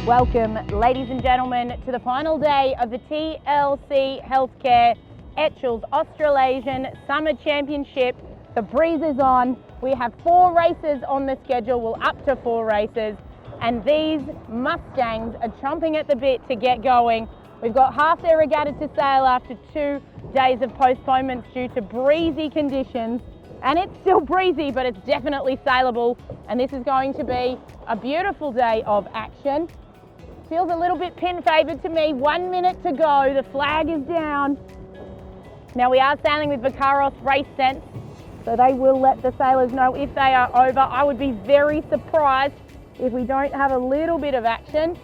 Welcome, ladies and gentlemen, to the final day of the TLC Healthcare Etchells Australasian Summer Championship. The breeze is on. We have 4 races on the schedule, well, up to 4 races, and these Mustangs are chomping at the bit to get going. We've got half their regatta to sail after 2 days of postponements due to breezy conditions. And it's still breezy, but it's definitely sailable. And this is going to be a beautiful day of action. Feels a little bit pin favoured to me. 1 minute to go. The flag is down. Now we are sailing with Victorian race sense, so they will let the sailors know if they are over. I would be very surprised if we don't have a little bit of action,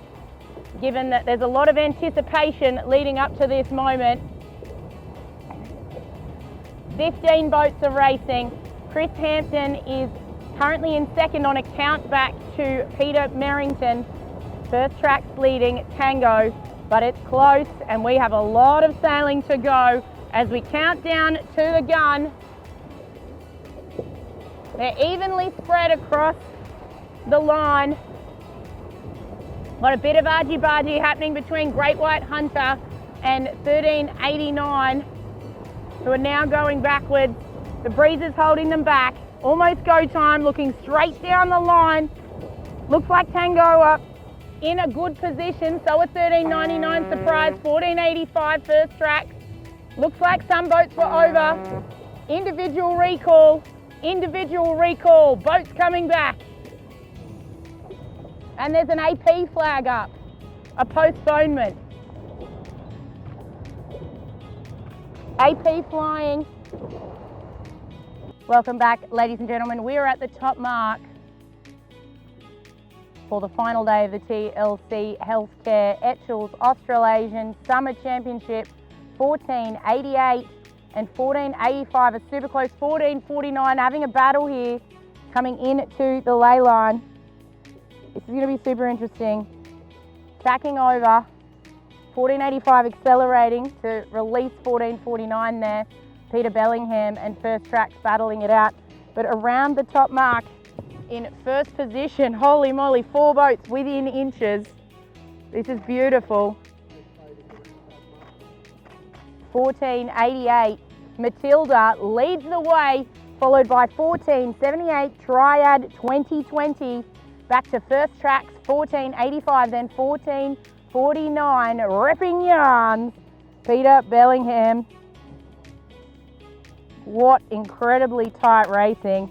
given that there's a lot of anticipation leading up to this moment. 15 boats are racing. Chris Hampton is currently in second on a count back to Peter Merrington. First track's bleeding Tango, but it's close and we have a lot of sailing to go as we count down to the gun. They're evenly spread across the line. Got a bit of argy-bargy happening between Great White Hunter and 1389. who are now going backwards. The breeze is holding them back. Almost go time, looking straight down the line. Looks like Tango up in a good position. So a 1399 surprise, 1485 first track. Looks like some boats were over. Individual recall, boats coming back. And there's an AP flag up, a postponement. AP flying. Welcome back, ladies and gentlemen. We are at the top mark for the final day of the TLC Healthcare Etchells Australasian Summer Championship. 1488 and 1485 are super close. 1449 having a battle here, coming into the ley line. This is going to be super interesting. Tracking over. 1485 accelerating to release 1449 there. Peter Bellingham and First Tracks battling it out. But around the top mark in first position, holy moly, 4 boats within inches. This is beautiful. 1488, Matilda leads the way, followed by 1478, Triad 2020. Back to First Tracks, 1485, then 1449, Ripping Yarns, Peter Bellingham. What incredibly tight racing.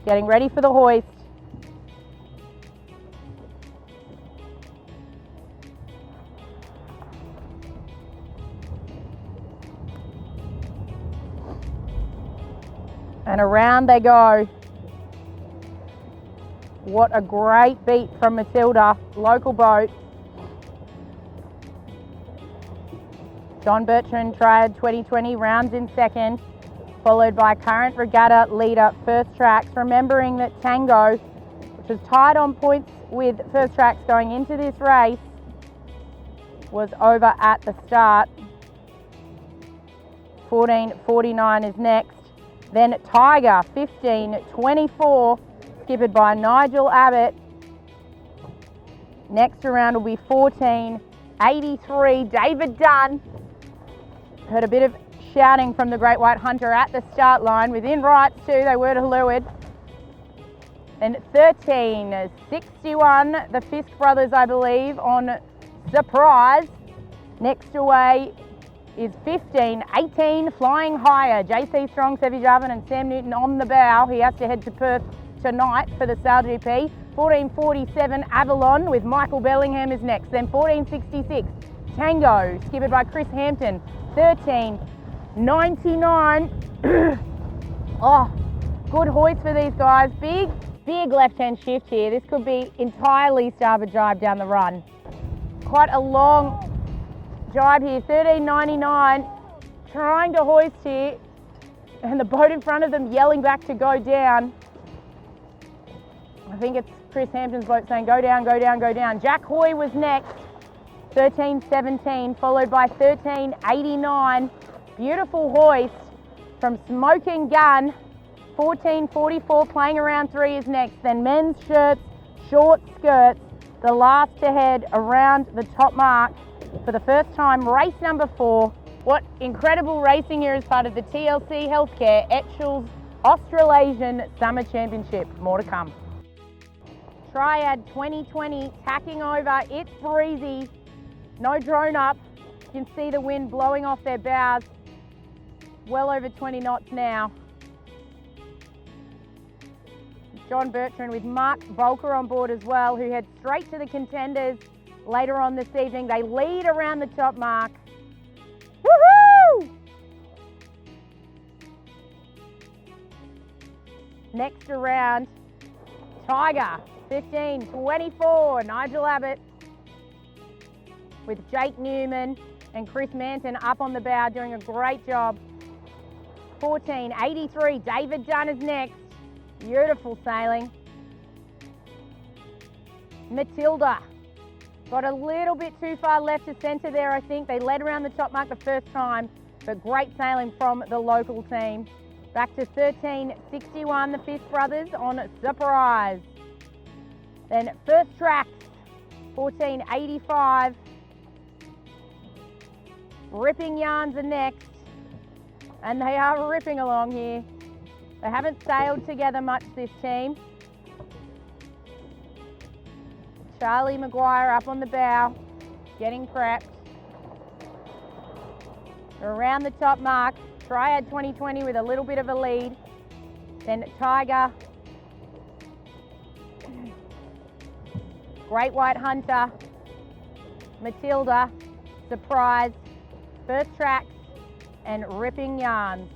Getting ready for the hoist. And around they go. What a great beat from Matilda, local boat. John Bertrand, Triad 2020, rounds in second, followed by current regatta leader First Tracks. Remembering that Tango, which was tied on points with First Tracks going into this race, was over at the start. 1449 is next. Then Tiger, 1524, skippered by Nigel Abbott. Next around will be 1483, David Dunn. Heard a bit of shouting from the Great White Hunter at the start line. Within rights too, they were to leeward. And 1361, the Fisk brothers, I believe, on Surprise. Next away is 1518, Flying Higher. JC Strong, Sevi Jarvin and Sam Newton on the bow. He has to head to Perth tonight for the Sail GP. 1447, Avalon with Michael Bellingham is next. Then 1466, Tango, skippered by Chris Hampton. 1399. Oh, good hoist for these guys. Big left-hand shift here. This could be entirely starboard jibe down the run. Quite a long jibe here. 1399, trying to hoist here, and the boat in front of them yelling back to go down. I think it's Chris Hampton's boat saying go down, go down, go down. Jack Hoy was next. 1317, followed by 1389. Beautiful hoist from Smoking Gun. 1444, playing around 3 is next. Then men's shirts, short skirts. the last to head around the top mark for the first time, race number 4. What incredible racing here as part of the TLC Healthcare Etchells Australasian Summer Championship. More to come. Triad 2020 tacking over. It's breezy. No drone up. You can see the wind blowing off their bows. Well over 20 knots now. John Bertrand with Mark Volker on board as well, who head straight to the contenders later on this evening. They lead around the top mark. Woohoo! Next around, Tiger, 15.24, Nigel Abbott with Jake Newman and Chris Manton up on the bow doing a great job. 14.83, David Dunn is next. Beautiful sailing. Matilda got a little bit too far left to centre there, I think. They led around the top mark the first time, but great sailing from the local team. Back to 13.61, the Fifth Brothers on Surprise. Then First Tracks, 14.85. Ripping Yarns are next, and they are ripping along here. They haven't sailed together much, this team. Charlie Maguire up on the bow, getting prepped. Around the top mark, Triad 2020 with a little bit of a lead. Then Tiger, Great White Hunter, Matilda, Surprise, First Tracks, and Ripping Yarns.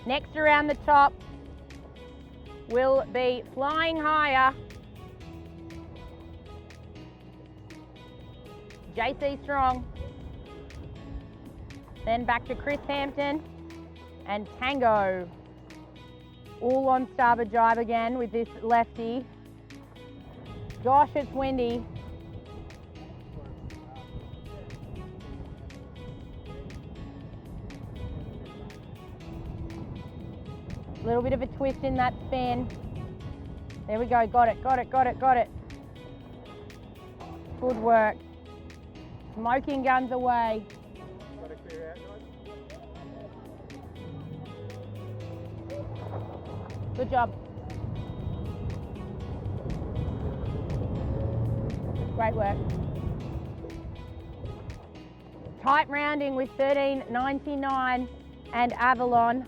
Next around the top will be Flying Higher, JC Strong, then back to Chris Hampton and Tango. All on starboard jibe again with this lefty. Gosh, it's windy. A little bit of a twist in that spin. There we go, got it, got it, got it, got it. Good work. Smoking guns away. Got to clear out, guys. Good job. Great work. Tight rounding with 13.99 and Avalon.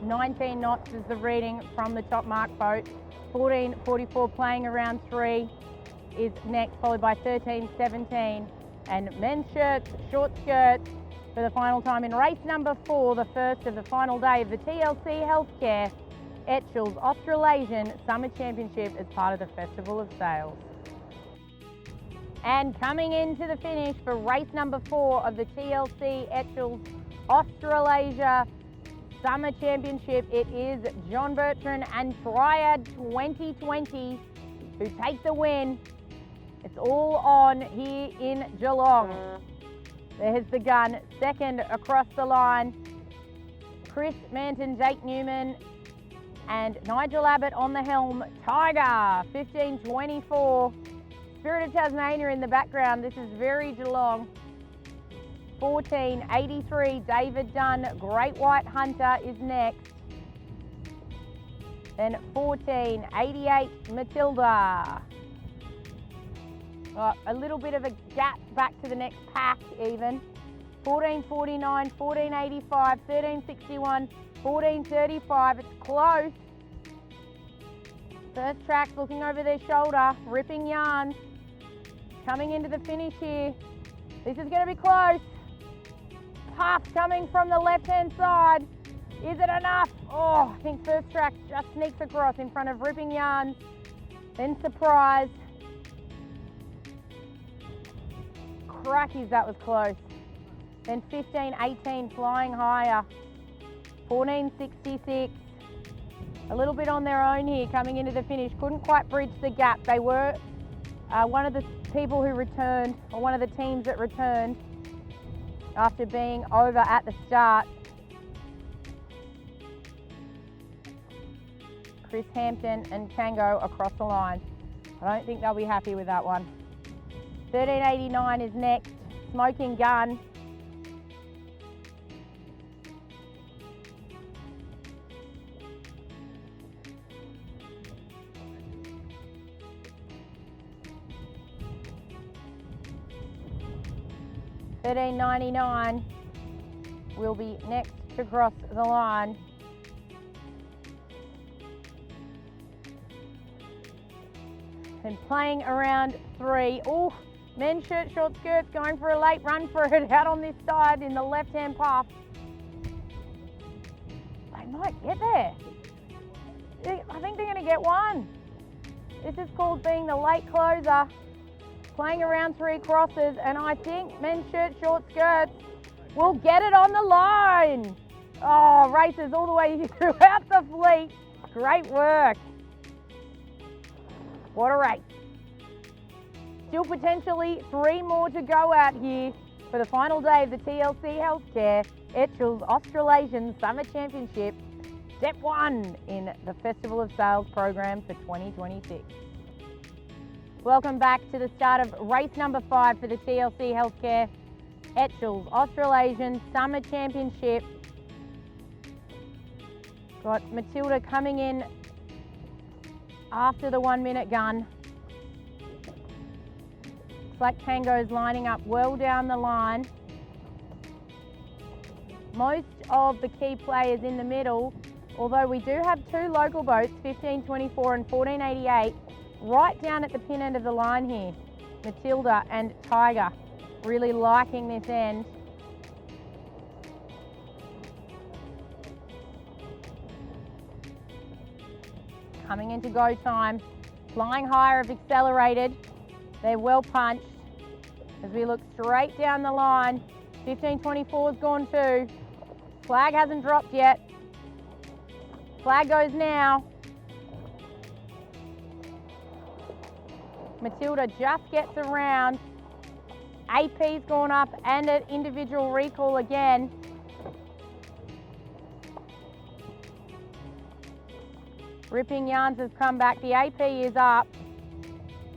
19 knots is the reading from the top mark boat. 14.44 playing around 3 is next, followed by 13.17. And men's shirts, short skirts for the final time in race number 4, the first of the final day of the TLC Healthcare Etchells Australasian Summer Championship as part of the Festival of Sails. And coming into the finish for race number 4 of the TLC Etchells Australasia Summer Championship, it is John Bertrand and Triad 2020 who take the win. It's all on here in Geelong. There's the gun, second across the line. Chris Manton, Jake Newman, and Nigel Abbott on the helm. Tiger, 15.24. Spirit of Tasmania in the background. This is very Geelong. 14.83, David Dunn. Great White Hunter is next. Then 14.88, Matilda. A little bit of a gap back to the next pack even. 14.49, 14.85, 13.61, 14.35. It's close. First Tracks looking over their shoulder. Ripping Yarns coming into the finish here. This is going to be close. Puff coming from the left-hand side. Is it enough? Oh, I think First Tracks just sneaks across in front of Ripping Yarns. Then Surprise. Crackies, that was close. Then 15.18, Flying Higher. 14.66. A little bit on their own here coming into the finish. Couldn't quite bridge the gap. They were one of the people who returned, or one of the teams that returned. after being over at the start. Chris Hampton and Tango across the line. I don't think they'll be happy with that one. 1389 is next. Smoking Gun. $13.99 will be next to cross the line. And playing around 3. Oh, men's shirt, short skirts going for a late run for it out on this side in the left-hand puff. They might get there. I think they're going to get one. This is called being the late closer. Playing around 3 crosses, and I think men's shirt, short skirts will get it on the line. Oh, races all the way throughout the fleet. Great work. What a race. Still potentially 3 more to go out here for the final day of the TLC Healthcare Etchells Australasian Summer Championship, Step 1 in the Festival of Sales program for 2026. Welcome back to the start of race number 5 for the TLC Healthcare Etchells Australasian Summer Championship. Got Matilda coming in after the 1 minute gun. Looks like Tango's lining up well down the line. Most of the key players in the middle, although we do have 2 local boats, 1524 and 1488, right down at the pin end of the line here. Matilda and Tiger really liking this end. Coming into go time. Flying Higher have accelerated. They're well punched. As we look straight down the line, 1524's gone too. Flag hasn't dropped yet. Flag goes now. Matilda just gets around. AP's gone up and an individual recall again. Ripping Yarns has come back. The AP is up.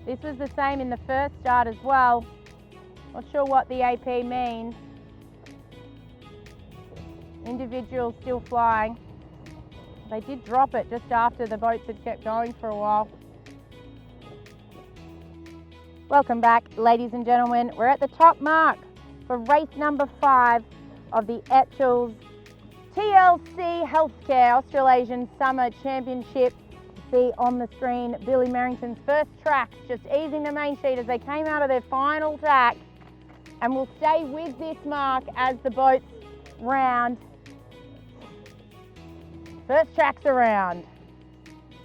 This was the same in the first start as well. Not sure what the AP means. Individual still flying. They did drop it just after the boats had kept going for a while. Welcome back, ladies and gentlemen. We're at the top mark for race number 5 of the Etchells TLC Healthcare Australasian Summer Championship. See on the screen Billy Merrington's first tracks, just easing the main sheet as they came out of their final tack, and will stay with this mark as the boats round. First tracks around.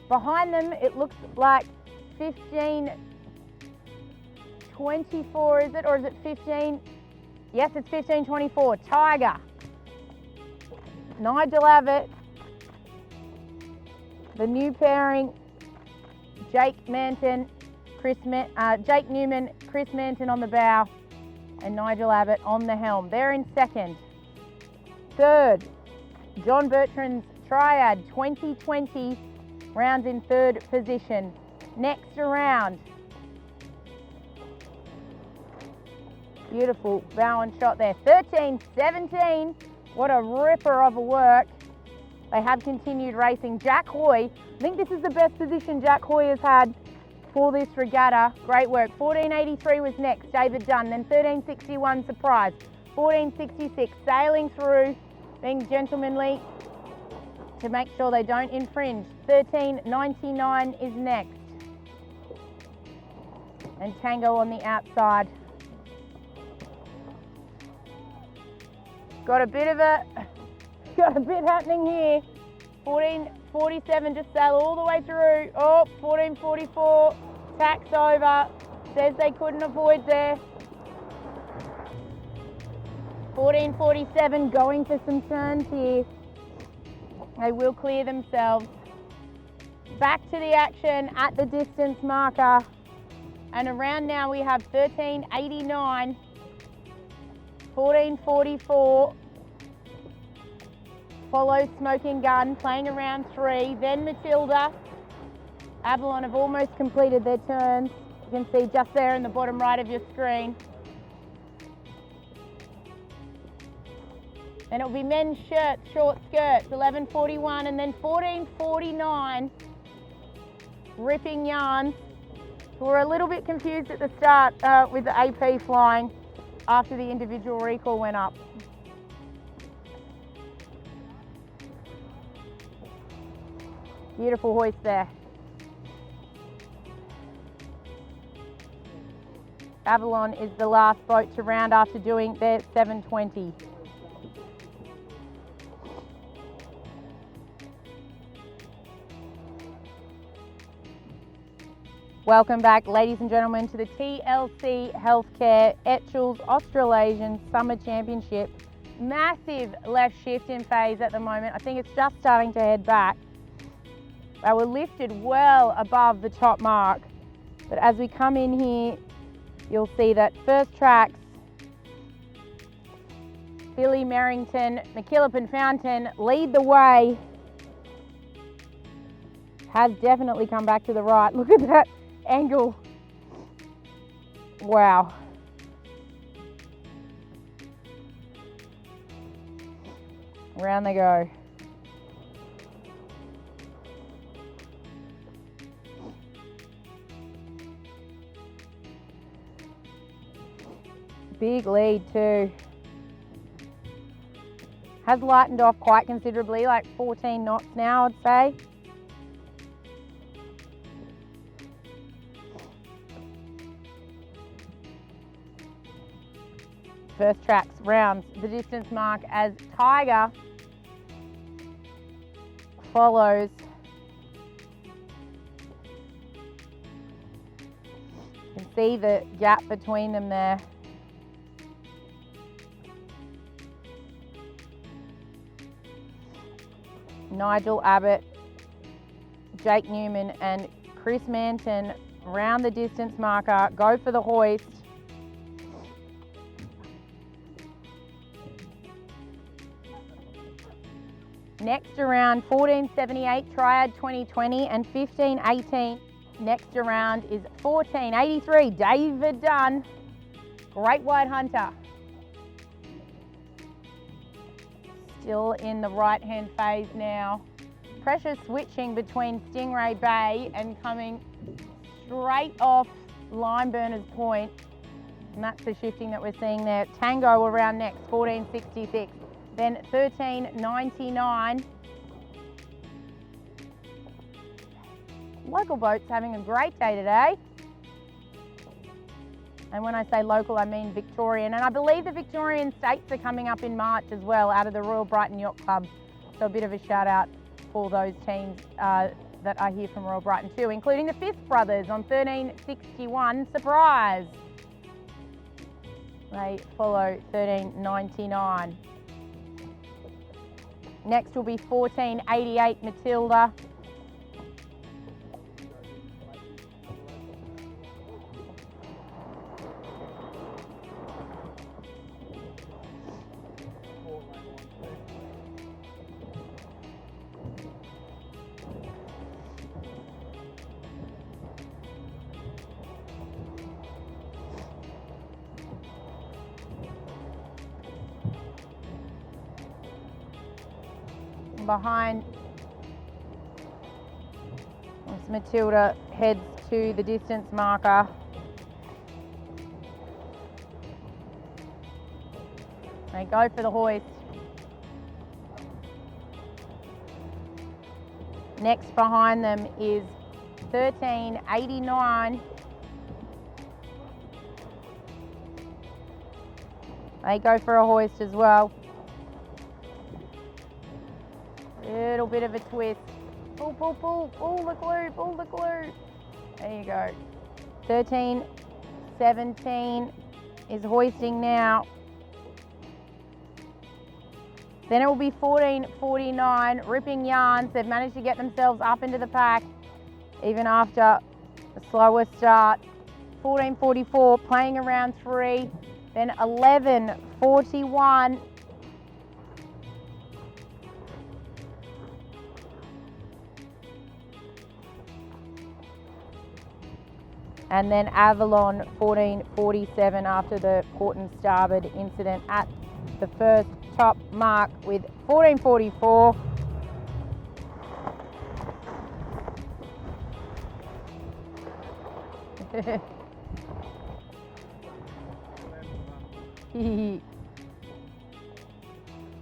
Behind them, it looks like 1524, is it? Or is it 15? Yes, it's 1524. Tiger. Nigel Abbott. The new pairing, Jake Newman, Chris Manton on the bow, and Nigel Abbott on the helm. They're in second. Third, John Bertrand's Triad 2020 rounds in third position. Next around, beautiful bow and shot there. 13-17, what a ripper of a work. They have continued racing. Jack Hoy, I think this is the best position Jack Hoy has had for this regatta. Great work. 1483 was next, David Dunn. Then 1361, Surprise. 1466, sailing through, being gentlemanly to make sure they don't infringe. 1399 is next. And Tango on the outside. Got a bit happening here. 1447 just sail all the way through. Oh, 1444 tacks over. Says they couldn't avoid there. 1447 going for some turns here. They will clear themselves. Back to the action at the distance marker. And around now we have 1389. 14.44. Follows Smoking Gun, playing around 3. Then Matilda. Avalon have almost completed their turns. You can see just there in the bottom right of your screen. And it'll be men's shirts, short skirts, 11.41, and then 14.49. Ripping Yarns, who were a little bit confused at the start with the AP flying after the individual recall went up. Beautiful hoist there. Avalon is the last boat to round after doing their 7.20. Welcome back, ladies and gentlemen, to the TLC Healthcare Etchells Australasian Summer Championship. Massive left shift in phase at the moment. I think it's just starting to head back. They were lifted well above the top mark. But as we come in here, you'll see that first tracks, Billy, Merrington, McKillop and Fountain lead the way. Has definitely come back to the right. Look at that angle. Wow. Around they go. Big lead too. Has lightened off quite considerably, like 14 knots now, I'd say. First tracks rounds the distance mark as Tiger follows. You can see the gap between them there. Nigel Abbott, Jake Newman and Chris Manton round the distance marker, go for the hoist. Next around 14.78 Triad 2020 and 15.18. Next around is 14.83 David Dunn, Great White Hunter. Still in the right-hand phase now. Pressure switching between Stingray Bay and coming straight off Limeburners Point. And that's the shifting that we're seeing there. Tango around next, 14.66. Then 13.99. Local boats having a great day today. And when I say local, I mean Victorian. And I believe the Victorian States are coming up in March as well, out of the Royal Brighton Yacht Club. So a bit of a shout out for those teams that are here from Royal Brighton too, including the Fifth Brothers on 13.61, Surprise. They follow 13.99. Next will be 14.88 Matilda. Behind, as Matilda heads to the distance marker. They go for the hoist. Next behind them is 13.89. They go for a hoist as well. Little bit of a twist. Pull, pull, pull, pull the glue, pull the glue. There you go. 13.17 is hoisting now. Then it will be 14.49, Ripping Yarns. They've managed to get themselves up into the pack, even after a slower start. 14.44, playing around 3. then 11.41. And then Avalon 14.47 after the port and starboard incident at the first top mark with 14.44.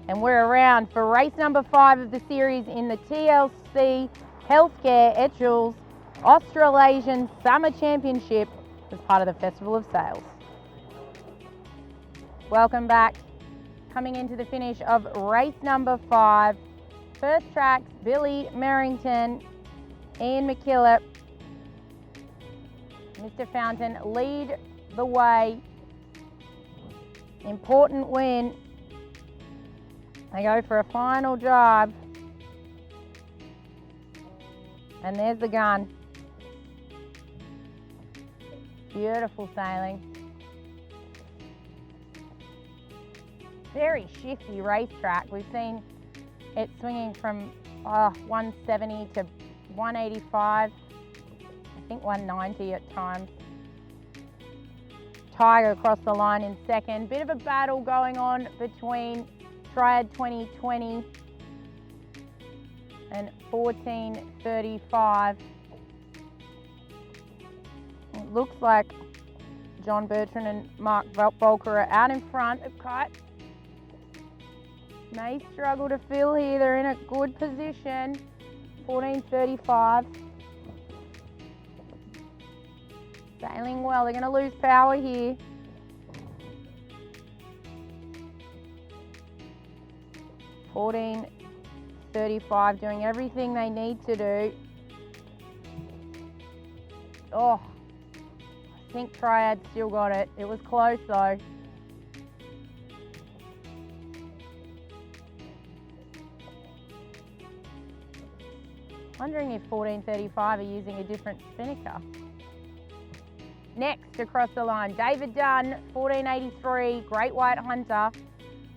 And we're around for race number 5 of the series in the TLC Healthcare Etchells Australasian Summer Championship as part of the Festival of Sails. Welcome back. Coming into the finish of race number 5. First tracks, Billy Merrington, Ian McKillop, Mr. Fountain lead the way. Important win. They go for a final drive. And there's the gun. Beautiful sailing. Very shifty racetrack. We've seen it swinging from 170 to 185. I think 190 at times. Tiger across the line in second. Bit of a battle going on between Triad 2020 and 14.35. It looks like John Bertrand and Mark Volker are out in front of Kite. May struggle to fill here. They're in a good position. 14.35. Sailing well. They're going to lose power here. $14.35, doing everything they need to do. Oh, I think Triad still got it. It was close though. Wondering if 14.35 are using a different spinnaker. Next across the line, David Dunn, 14.83, Great White Hunter.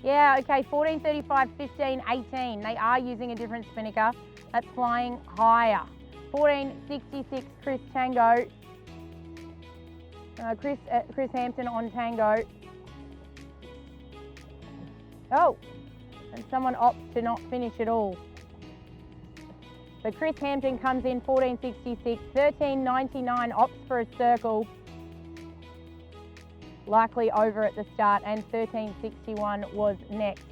Yeah, okay, 14.35, 15.18. They are using a different spinnaker. That's flying higher. 14.66, Chris Tango. Chris Hampton on Tango. Oh, and someone opts to not finish at all. So Chris Hampton comes in 14.66, 13.99 opts for a circle. Likely over at the start, and 13.61 was next.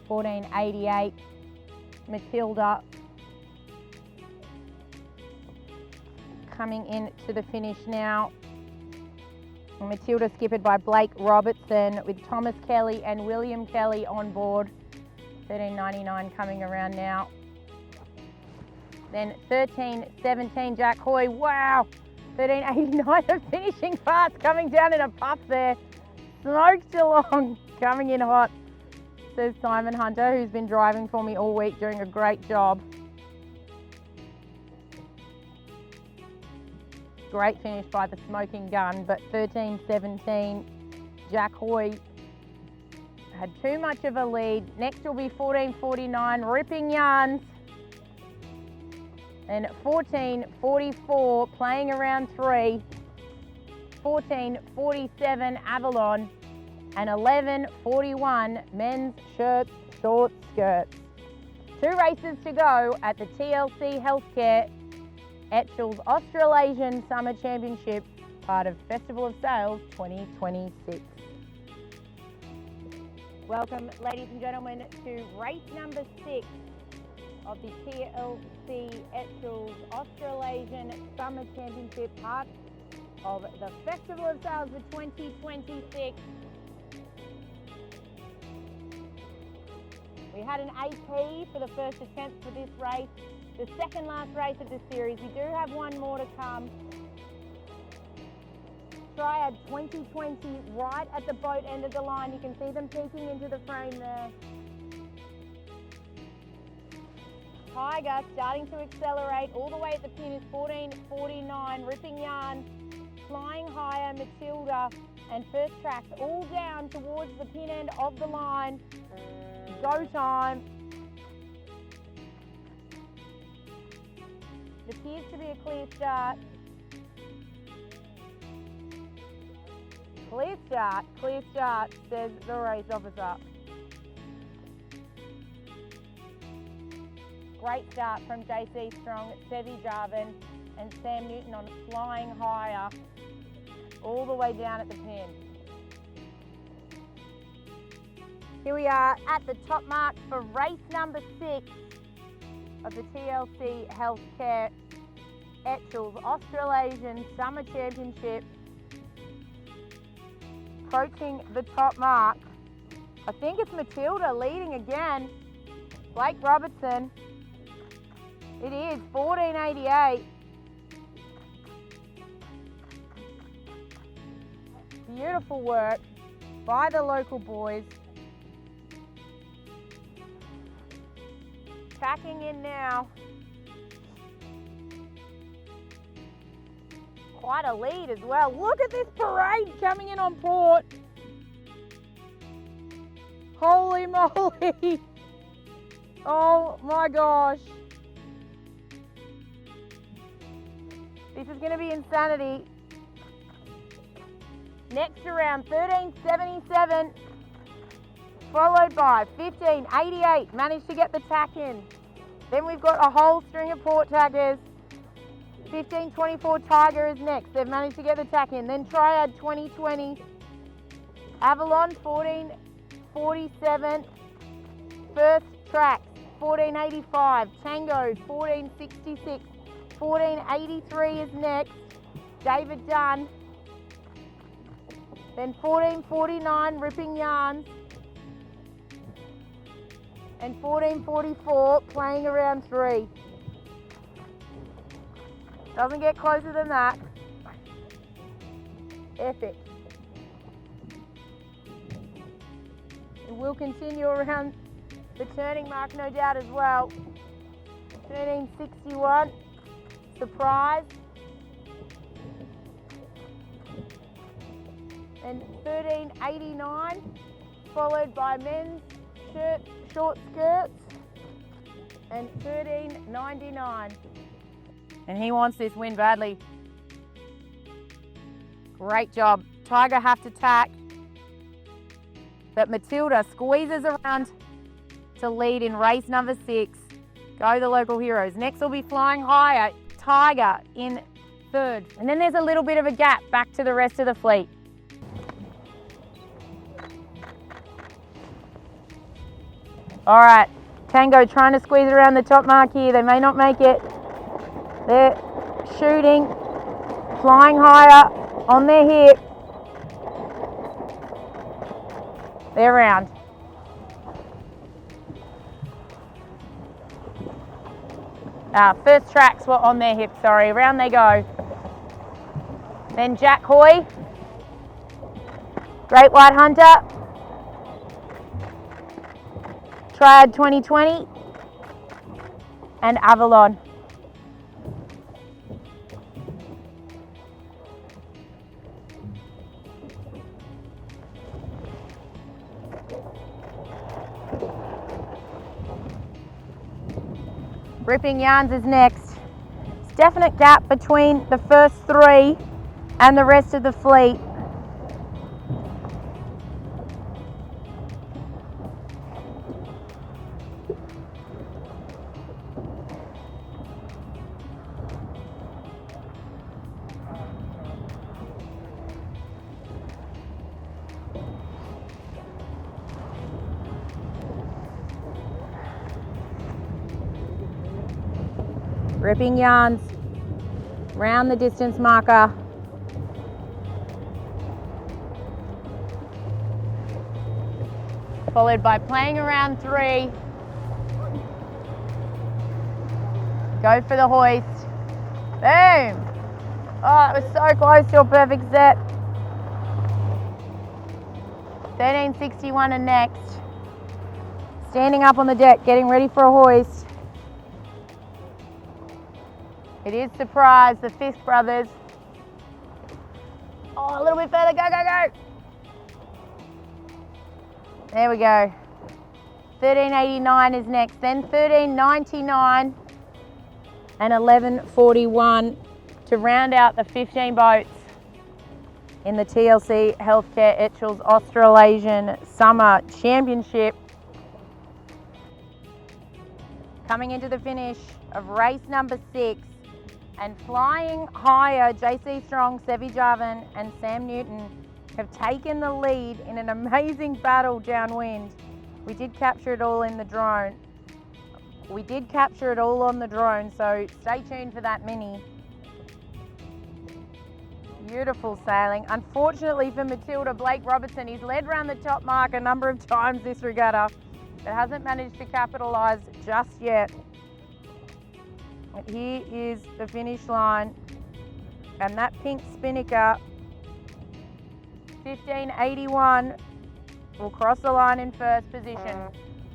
14.88, Matilda coming in to the finish now. Matilda skippered by Blake Robertson with Thomas Kelly and William Kelly on board. 13.99 coming around now. Then 13.17, Jack Hoy, wow! 13.89, the finishing fast, coming down in a puff there. Smoked Geelong, coming in hot, says Simon Hunter, who's been driving for me all week, doing a great job. Great finish by the Smoking Gun, but 13.17, Jack Hoy had too much of a lead. Next will be 14.49, Ripping Yarns. And 14.44, playing around 3. 14.47, Avalon. And 11.41, men's shirts, short skirts. 2 races to go at the TLC Healthcare Etchells Australasian Summer Championship, part of Festival of Sails 2026. Welcome, ladies and gentlemen, to race number 6 of the TLC Etchells Australasian Summer Championship, part of the Festival of Sails for 2026. We had an AP for the first attempt for this race, the second last race of the series. We do have one more to come. Triad 2020 right at the boat end of the line. You can see them peeking into the frame there. Tiger starting to accelerate all the way at the pin is 14.49. Ripping Yarn flying higher. by Matilda, and first tracks all down towards the pin end of the line. Go time. It appears to be a clear start. Clear start, says the race officer. Great start from JC Strong, Sevi Jarvin and Sam Newton on Flying Higher all the way down at the pin. Here we are at the top mark for race number 6 of the TLC Healthcare Etchells Australasian Summer Championship. Approaching the top mark. I think it's Matilda leading again. Blake Robertson. It is 14.88. Beautiful work by the local boys. Tacking in now. Quite a lead as well. Look at this parade coming in on port. Holy moly. Oh my gosh. This is going to be insanity. Next around 13.77, followed by 15.88. Managed to get the tack in. Then we've got a whole string of port tackers. 15.24 Tiger is next. They've managed to get the tack in. Then Triad 2020. Avalon 14.47. First Tracks 14.85. Tango 14.66. 14.83 is next. David Dunn. Then 14.49 Ripping Yarns. And 14.44 Playing Around 3. Doesn't get closer than that. Epic. It will continue around the turning mark, no doubt, as well. 13.61. Surprise. And 13.89, followed by men's short skirts, and 13.99. And he wants this win badly. Great job. Tiger have to tack, but Matilda squeezes around to lead in race number 6. Go the local heroes. Next will be Flying Higher. Tiger in 3rd. And then there's a little bit of a gap back to the rest of the fleet. All right, Tango trying to squeeze around the top mark here. They may not make it. They're shooting, Flying Higher on their hip. They're round. First Tracks were on their hip, sorry. Round they go. Then Jack Hoy, Great White Hunter, Triad 2020, and Avalon. Ripping Yarns is next. It's definite gap between the first 3 and the rest of the fleet. Ripping Yarns round the distance marker. Followed by Playing Around 3. Go for the hoist. Boom! Oh, it was so close to a perfect set. 13.61 and next. Standing up on the deck, getting ready for a hoist. It is Surprise, the Fisk brothers. Oh, a little bit further. Go, go, go. There we go. 13.89 is next. Then 13.99 and 11.41 to round out the 15 boats in the TLC Healthcare Etchells Australasian Summer Championship. Coming into the finish of race number 6 and flying higher, JC Strong, Sevi Jarvan and Sam Newton have taken the lead in an amazing battle downwind. We did capture it all in the drone. We did capture it all on the drone, so stay tuned for that mini. Beautiful sailing. Unfortunately for Matilda, Blake Robertson, he's led round the top mark a number of times this regatta, but hasn't managed to capitalise just yet. And here is the finish line, and that pink spinnaker, 15.81, will cross the line in first position,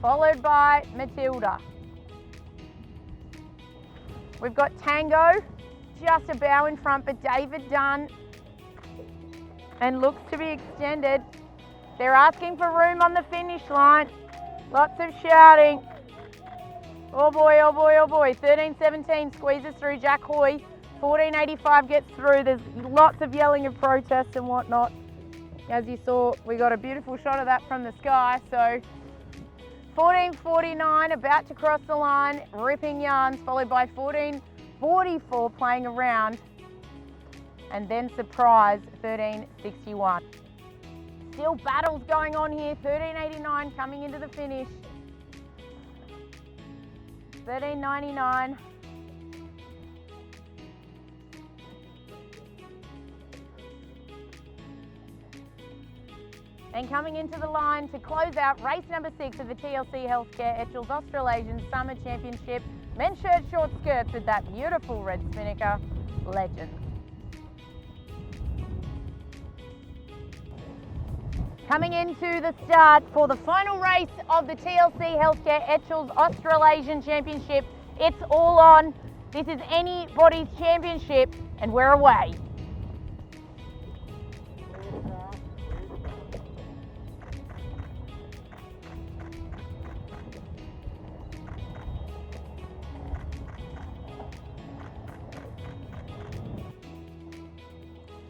followed by Matilda. We've got Tango just a bow in front, but David Dunn, and looks to be extended. They're asking for room on the finish line. Lots of shouting. Oh boy, oh boy, oh boy. 13.17 squeezes through Jack Hoy. 14.85 gets through. There's lots of yelling of protests and whatnot. As you saw, we got a beautiful shot of that from the sky. So 14.49 about to cross the line, ripping yarns, followed by 14.44 playing around, and then surprise 13.61. Still battles going on here. 13.89 coming into the finish. 13.99. And coming into the line to close out race number 6 of the TLC Healthcare Etchells Australasian Summer Championship. Men's shirt short skirts with that beautiful red spinnaker, Legend. Coming into the start for the final race of the TLC Healthcare Etchells Australasian Championship. It's all on. This is anybody's championship, and we're away.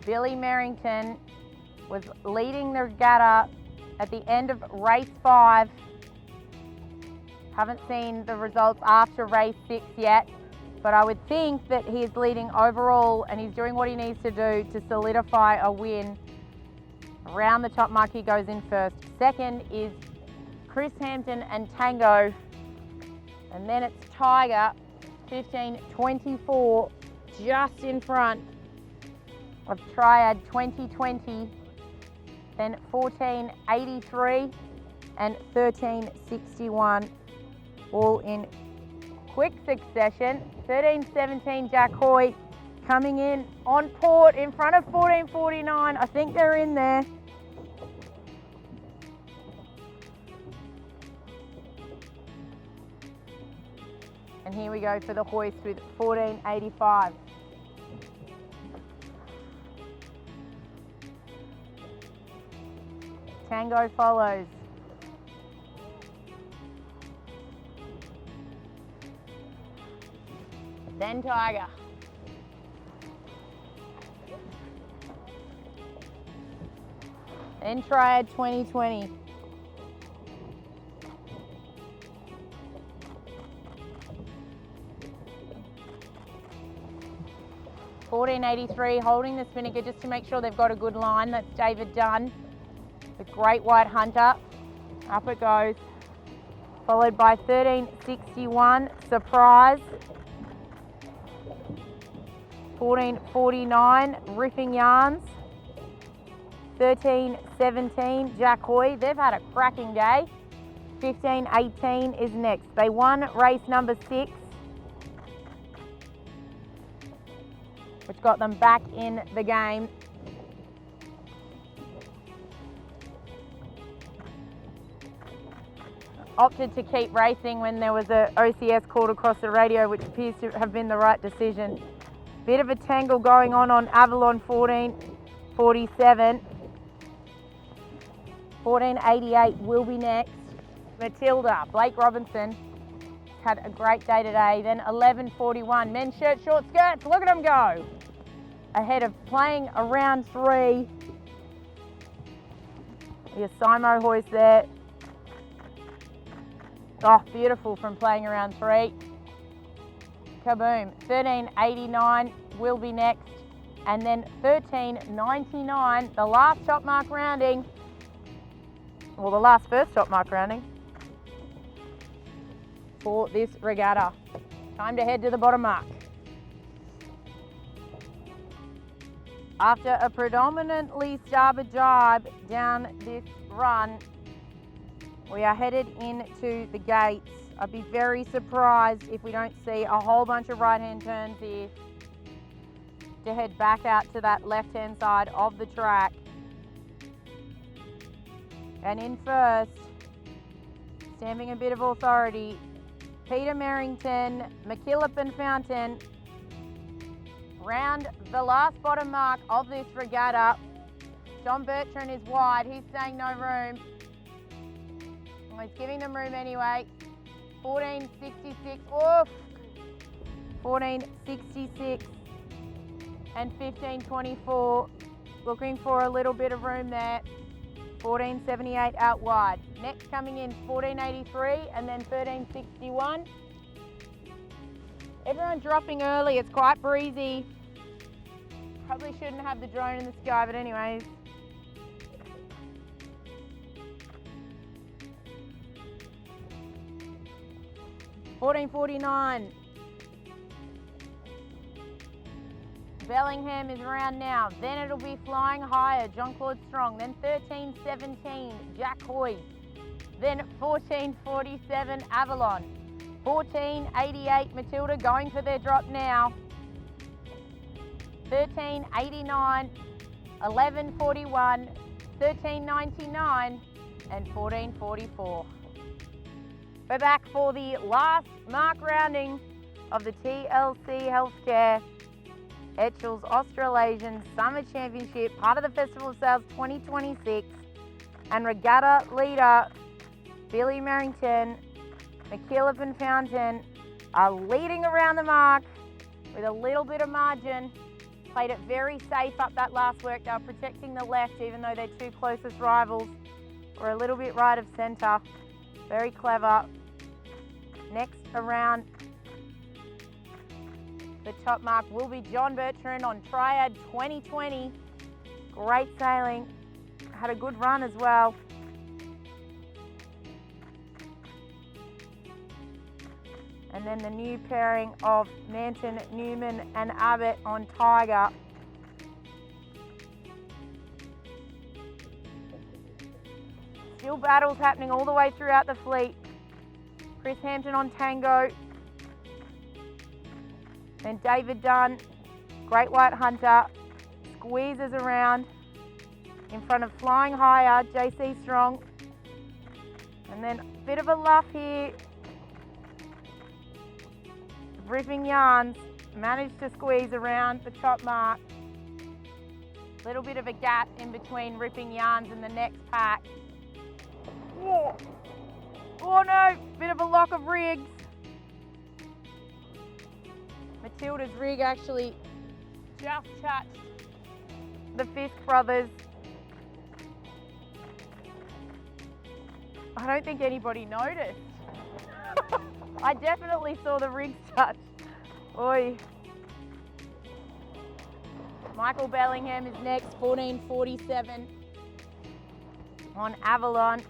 Billy Merrington was leading the regatta at the end of race 5. Haven't seen the results after race 6 yet, but I would think that he is leading overall and he's doing what he needs to do to solidify a win. Around the top mark he goes in first. Second is Chris Hampton and Tango, and then it's Tiger, 15.24, just in front of Triad 2020, then 14.83 and 13.61, all in quick succession. 13.17 Jack Hoy coming in on port in front of 14.49. I think they're in there. And here we go for the hoist with 14.85. Tango follows. Then Tiger. Then Triad 2020. $14.83, holding the spinnaker just to make sure they've got a good line. That's David Dunn. The Great White Hunter, up it goes, followed by 13.61, Surprise, 14.49, Ripping Yarns, 13.17, Jack Hoy. They've had a cracking day. 15.18 is next. They won race number 6, which got them back in the game. Opted to keep racing when there was a OCS called across the radio, which appears to have been the right decision. Bit of a tangle going on Avalon 14. 14.47. 14.88 will be next. Matilda, Blake Robinson, had a great day today. Then 11.41, men's shirt, short skirts, look at them go. Ahead of playing around 3. Your Simo hoist there. Oh, beautiful from playing around 3. Kaboom, 13.89 will be next. And then 13.99, the last top mark rounding. Well, the last first top mark rounding for this regatta. Time to head to the bottom mark. After a predominantly starboard jibe down this run, we are headed into the gates. I'd be very surprised if we don't see a whole bunch of right-hand turns here to head back out to that left-hand side of the track. And in first, stamping a bit of authority, Peter Merrington, McKillop and Fountain, round the last bottom mark of this regatta. John Bertrand is wide, he's saying no room. Well, he's giving them room anyway. 14.66, oof. 14.66 and 15.24. Looking for a little bit of room there. 14.78 out wide. Next coming in 14.83 and then 13.61. Everyone dropping early, it's quite breezy. Probably shouldn't have the drone in the sky, but anyways. $14.49. Bellingham is around now. Then it'll be flying higher, John Claude Strong. Then 13.17, Jack Hoy. Then 14.47, Avalon. 14.88, Matilda going for their drop now. 13.89, 11.41, 13.99 and 14.44. We're back for the last mark rounding of the TLC Healthcare Etchells Australasian Summer Championship, part of the Festival of Sails 2026. And regatta leader Billy Merrington, McKillop and Fountain are leading around the mark with a little bit of margin. Played it very safe up that last work. They were protecting the left, even though their two closest rivals were a little bit right of centre. Very clever. Next around the top mark will be John Bertrand on Triad 2020. Great sailing. Had a good run as well. And then the new pairing of Manton, Newman and Abbott on Tiger. Still battles happening all the way throughout the fleet. Chris Hampton on Tango. Then David Dunn, Great White Hunter, squeezes around in front of Flying Higher, JC Strong. And then a bit of a luff here. Ripping Yarns managed to squeeze around the top mark. Little bit of a gap in between Ripping Yarns and the next pack. Whoa. Oh no, bit of a lock of rigs. Matilda's rig actually just touched the Fisk brothers. I don't think anybody noticed. I definitely saw the rigs touch. Oi. Michael Bellingham is next, 14.47 on Avalon.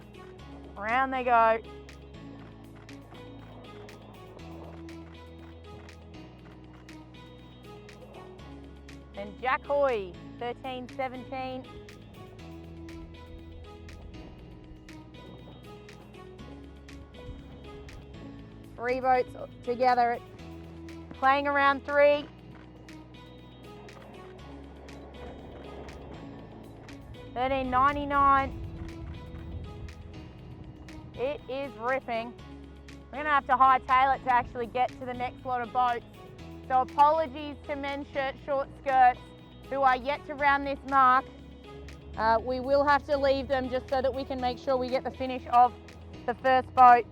Around they go. Then Jack Hoy, 13.17. Three boats together, playing around 3. $13.99. It is ripping. We're gonna have to hightail it to actually get to the next lot of boats. So apologies to men's shirt, short skirts. who are yet to round this mark. We will have to leave them just so that we can make sure we get the finish of the first boat.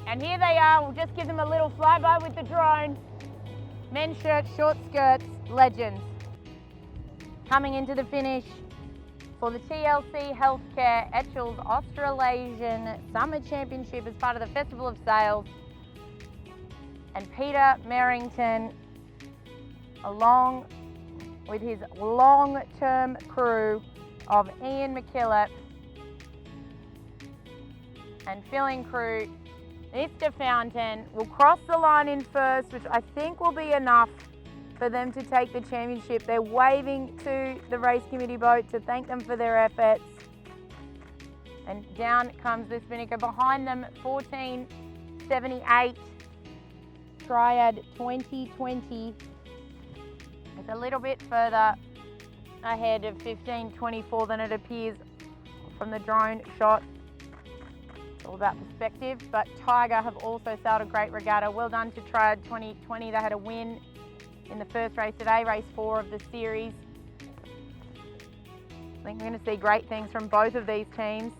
And here they are. We'll just give them a little flyby with the drone. Men's shirts, short skirts, legends. Coming into the finish for the TLC Healthcare Etchells Australasian Summer Championship as part of the Festival of Sails. And Peter Merrington, along with his long-term crew of Ian McKillop and filling crew, Mr. Fountain, will cross the line in first, which I think will be enough for them to take the championship. They're waving to the race committee boat to thank them for their efforts. And down comes the spinnaker behind them, 1478 Triad 2020. It's a little bit further ahead of 1524 than it appears from the drone shot. It's all about perspective, but Tiger have also sailed a great regatta. Well done to Triad 2020. They had a win in the first race today, race 4 of the series. I think we're going to see great things from both of these teams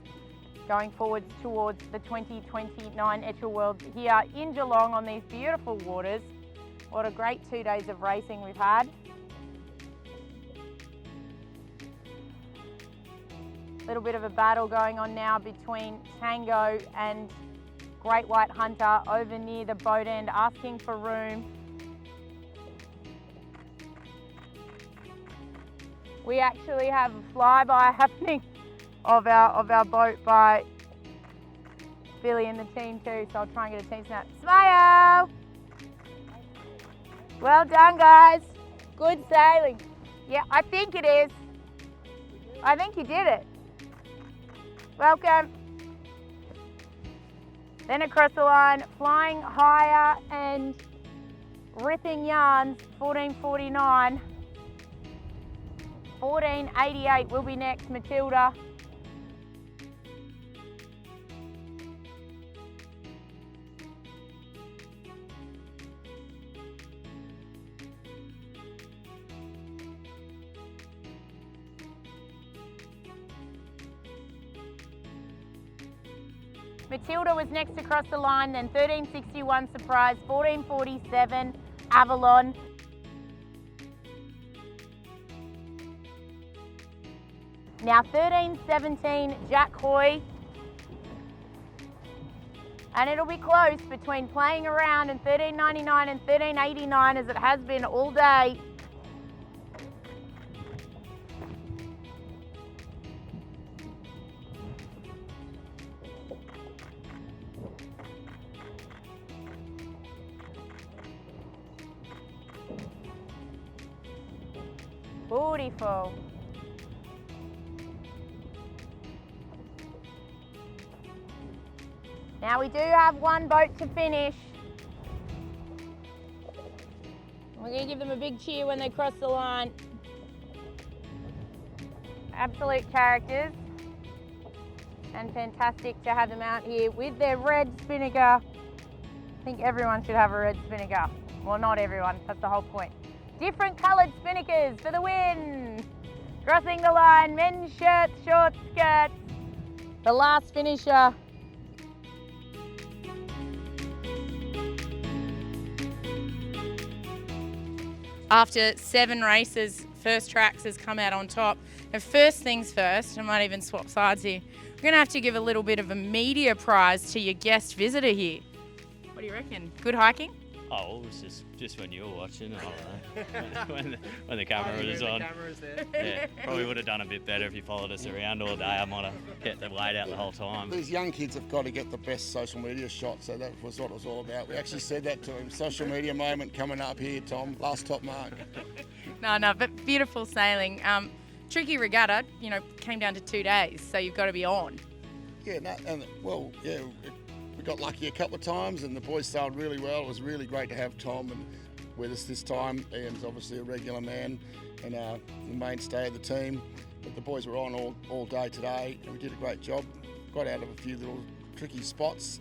going forward towards the 2029 Etchells Worlds here in Geelong on these beautiful waters. What a great 2 days of racing we've had. Little bit of a battle going on now between Tango and Great White Hunter over near the boat end, asking for room. We actually have a flyby happening of our boat by Billy and the team too, so I'll try and get a team snap. Smile! Well done, guys. Good sailing. Yeah, I think it is. I think you did it. Welcome. Then across the line, flying higher and ripping yarns, 1449. 1488 will be next, Matilda. Matilda was next across the line, then 1361 Surprise, 1447 Avalon. Now 1317 Jack Hoy. And it'll be close between Playing Around and 1399 and 1389 as it has been all day. Beautiful. Now we do have one boat to finish. We're going to give them a big cheer when they cross the line. Absolute characters. And fantastic to have them out here with their red spinnaker. I think everyone should have a red spinnaker. Well, not everyone, that's the whole point. Different coloured spinnakers for the win. Crossing the line, men's shirts, short skirts. The last finisher. After 7 races, First Tracks has come out on top. And first things first, I might even swap sides here. We're going to have to give a little bit of a media prize to your guest visitor here. What do you reckon? Good hiking? Oh, well, it was just when you were watching. I don't know. when the camera was on. Yeah, probably would have done a bit better if you followed us around all day. I might have kept them laid out the whole time. These young kids have got to get the best social media shot, so that was what it was all about. We actually said that to him. Social media moment coming up here, Tom. Last top mark. No, but beautiful sailing. Tricky regatta, came down to 2 days, so you've got to be on. Yeah, we got lucky a couple of times and the boys sailed really well. It was really great to have Tom with us this time. Ian's obviously a regular man and the mainstay of the team. But the boys were on all day today and we did a great job. Got out of a few little tricky spots,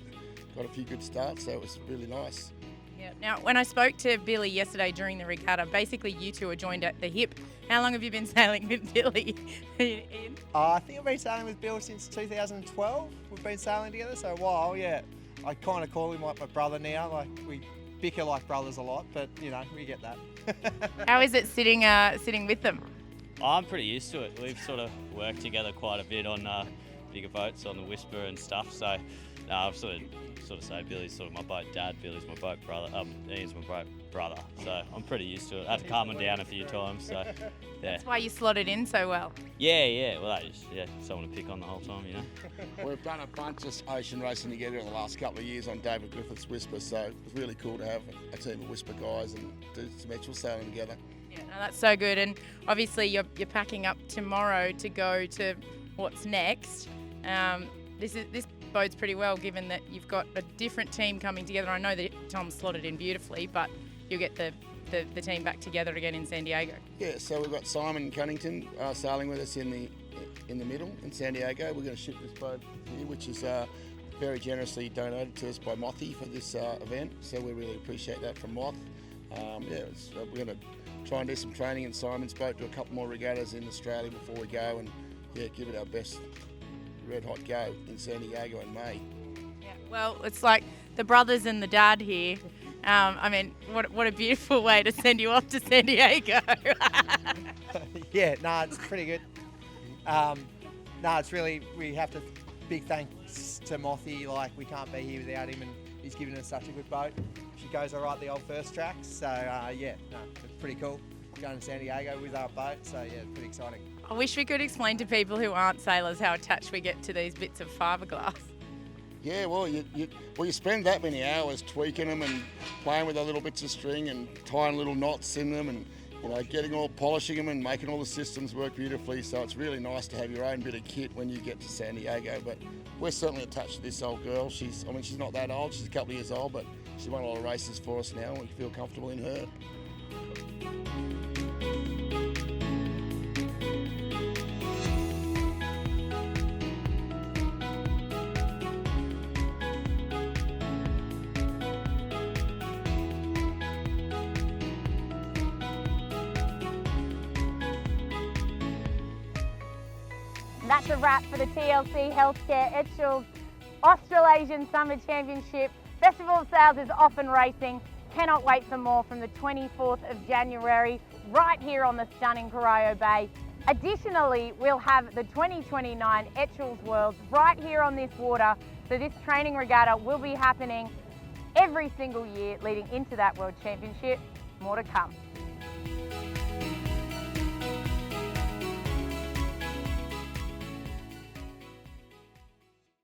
got a few good starts, so it was really nice. Yeah. Now, when I spoke to Billy yesterday during the regatta, basically you two are joined at the hip How long have you been sailing with Billy, Ian? I think I've been sailing with Bill since 2012. We've been sailing together, so a while, yeah. I kind of call him like my brother now. Like, we bicker like brothers a lot, but you know, we get that. How is it sitting with them? I'm pretty used to it. We've sort of worked together quite a bit on bigger boats, on the Whisper and stuff. So I've sort of say Billy's sort of my boat dad, Billy's my boat brother, Ian's my boat brother. So I'm pretty used to it. I had to calm him down a few times. So yeah. That's why you slotted in so well. Yeah. Well, someone to pick on the whole time, you know. We've done a bunch of ocean racing together in the last couple of years on David Griffith's Whisper, so it was really cool to have a team of Whisper guys and do some Etchells sailing together. Yeah, no, that's so good. And obviously you're packing up tomorrow to go to what's next. This bodes pretty well, given that you've got a different team coming together. I know that Tom's slotted in beautifully, but you'll get the team back together again in San Diego. Yeah, so we've got Simon Cunnington sailing with us in the middle in San Diego. We're going to ship this boat here, which is very generously donated to us by Mothy for this event. So we really appreciate that from Moth. We're going to try and do some training in Simon's boat, do a couple more regattas in Australia before we go, and give it our best red hot go in San Diego in May. Yeah, well, it's like the brothers and the dad here. I mean, what a beautiful way to send you off to San Diego. Yeah, it's pretty good. It's really, we have to, big thanks to Mothy. Like, we can't be here without him, and he's given us such a good boat. She goes all right the old first tracks, so it's pretty cool going to San Diego with our boat, so yeah, pretty exciting. I wish we could explain to people who aren't sailors how attached we get to these bits of fiberglass. Yeah, well, you spend that many hours tweaking them and playing with the little bits of string and tying little knots in them and getting all polishing them and making all the systems work beautifully. So it's really nice to have your own bit of kit when you get to San Diego. But we're certainly attached to this old girl. She's not that old. She's a couple of years old, but she's won a lot of races for us now, and we feel comfortable in her. That's a wrap for the TLC Healthcare Etchells Australasian Summer Championship. Festival of Sails is off and racing. Cannot wait for more from the 24th of January right here on the stunning Corio Bay. Additionally, we'll have the 2029 Etchells Worlds right here on this water. So this training regatta will be happening every single year leading into that World Championship. More to come.